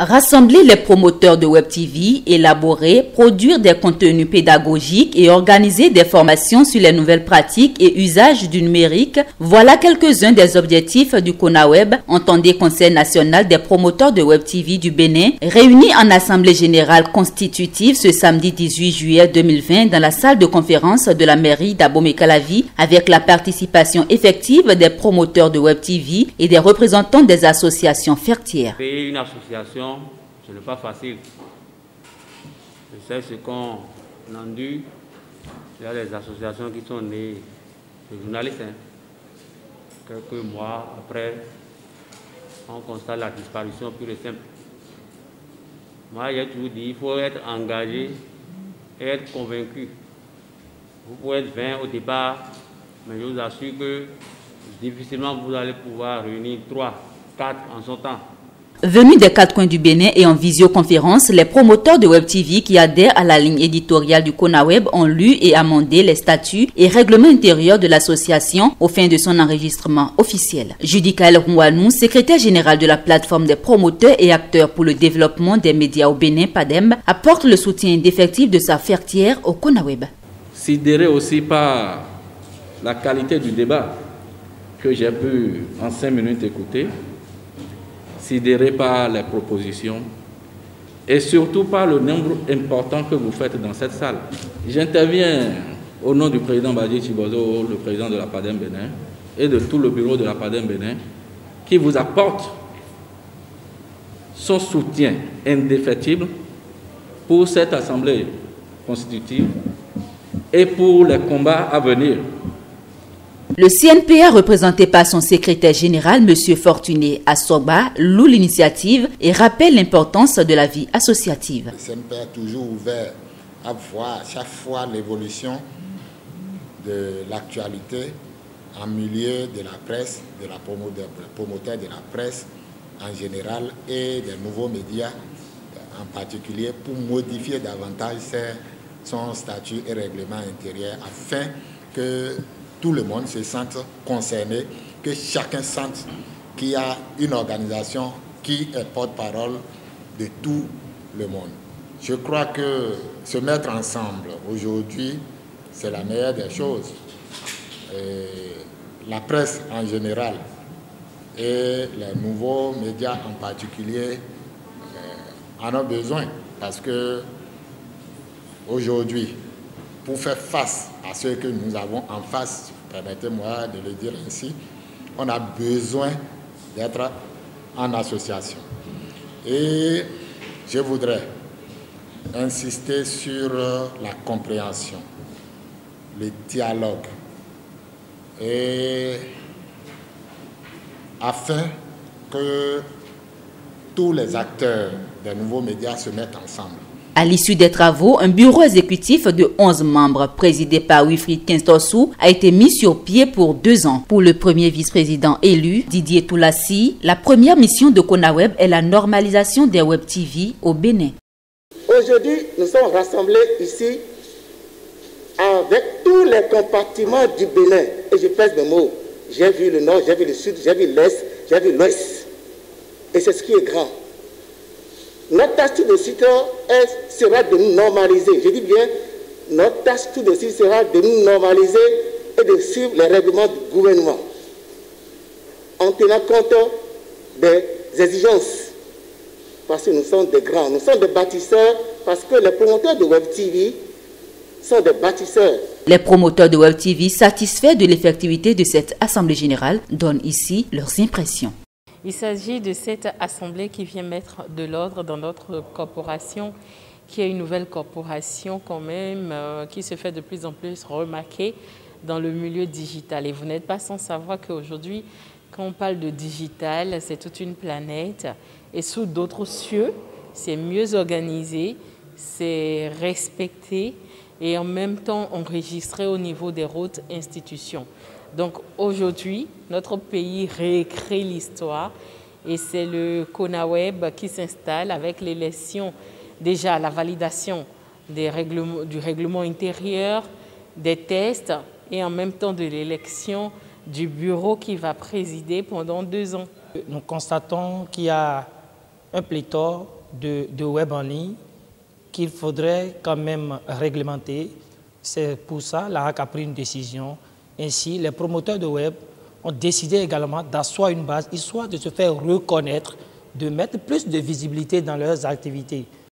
Rassembler les promoteurs de Web TV, élaborer, produire des contenus pédagogiques et organiser des formations sur les nouvelles pratiques et usages du numérique, voilà quelques-uns des objectifs du CONAWEB, entendez Conseil national des promoteurs de Web TV du Bénin, réunis en Assemblée générale constitutive ce samedi 18 juillet 2020 dans la salle de conférence de la mairie d'Abomey-Calavi avec la participation effective des promoteurs de Web TV et des représentants des associations fertières. Créer une association, ce n'est pas facile. Je sais ce qu'on endure. Il y a des associations qui sont nées de journalistes. Quelques mois après, on constate la disparition pure et simple. Moi, j'ai toujours dit, il faut être engagé et être convaincu. Vous pouvez être 20 au départ, mais je vous assure que difficilement vous allez pouvoir réunir 3, 4 en son temps. Venus des 4 coins du Bénin et en visioconférence, les promoteurs de Web TV qui adhèrent à la ligne éditoriale du CONAWEB ont lu et amendé les statuts et règlements intérieurs de l'association aux fins de son enregistrement officiel. Judika Elrouanou, secrétaire générale de la plateforme des promoteurs et acteurs pour le développement des médias au Bénin, PADEM, apporte le soutien indéfectible de sa fertière au CONAWEB. Sidéré aussi par la qualité du débat que j'ai pu en 5 minutes écouter, sidéré par les propositions et surtout par le nombre important que vous faites dans cette salle. J'interviens au nom du président Badji Chibozo, le président de la PADEM Bénin, et de tout le bureau de la PADEM Bénin, qui vous apporte son soutien indéfectible pour cette assemblée constitutive et pour les combats à venir. Le CNPA, représenté par son secrétaire général, M. Fortuné Assoba, loue l'initiative et rappelle l'importance de la vie associative. Le CNPA est toujours ouvert à voir chaque fois l'évolution de l'actualité en milieu de la presse, des promoteurs de la presse en général et des nouveaux médias en particulier pour modifier davantage son statut et règlement intérieur afin que tout le monde se sente concerné, que chacun sente qu'il y a une organisation qui est porte-parole de tout le monde. Je crois que se mettre ensemble aujourd'hui, c'est la meilleure des choses. La presse en général et les nouveaux médias en particulier en ont besoin parce que aujourd'hui, pour faire face à ce que nous avons en face, permettez-moi de le dire ainsi, on a besoin d'être en association. Et je voudrais insister sur la compréhension, le dialogue, et afin que tous les acteurs des nouveaux médias se mettent ensemble. À l'issue des travaux, un bureau exécutif de 11 membres, présidé par Wilfried Kinstossou, a été mis sur pied pour 2 ans. Pour le premier vice-président élu, Didier Toulassi, la première mission de CONAWEB est la normalisation des Web TV au Bénin. Aujourd'hui, nous sommes rassemblés ici avec tous les compartiments du Bénin. Et je pèse mes mots. J'ai vu le nord, j'ai vu le sud, j'ai vu l'est, j'ai vu l'ouest. Et c'est ce qui est grand. Notre tâche tout de suite sera de nous normaliser. Je dis bien, notre tâche tout de suite sera de nous normaliser et de suivre les règlements du gouvernement en tenant compte des exigences. Parce que nous sommes des grands, nous sommes des bâtisseurs, parce que les promoteurs de Web TV sont des bâtisseurs. Les promoteurs de Web TV, satisfaits de l'effectivité de cette Assemblée générale, donnent ici leurs impressions. Il s'agit de cette assemblée qui vient mettre de l'ordre dans notre corporation, qui est une nouvelle corporation quand même, qui se fait de plus en plus remarquer dans le milieu digital. Et vous n'êtes pas sans savoir qu'aujourd'hui, quand on parle de digital, c'est toute une planète. Et sous d'autres cieux, c'est mieux organisé, c'est respecté et en même temps enregistré au niveau des hautes institutions. Donc aujourd'hui, notre pays réécrit l'histoire et c'est le CONAWEB qui s'installe avec l'élection, déjà la validation du règlement intérieur, des tests et en même temps de l'élection du bureau qui va présider pendant 2 ans. Nous constatons qu'il y a un pléthore de web en ligne qu'il faudrait quand même réglementer. C'est pour ça que l'ARAC a pris une décision. Ainsi, les promoteurs de web ont décidé également d'asseoir une base, histoire de se faire reconnaître, de mettre plus de visibilité dans leurs activités.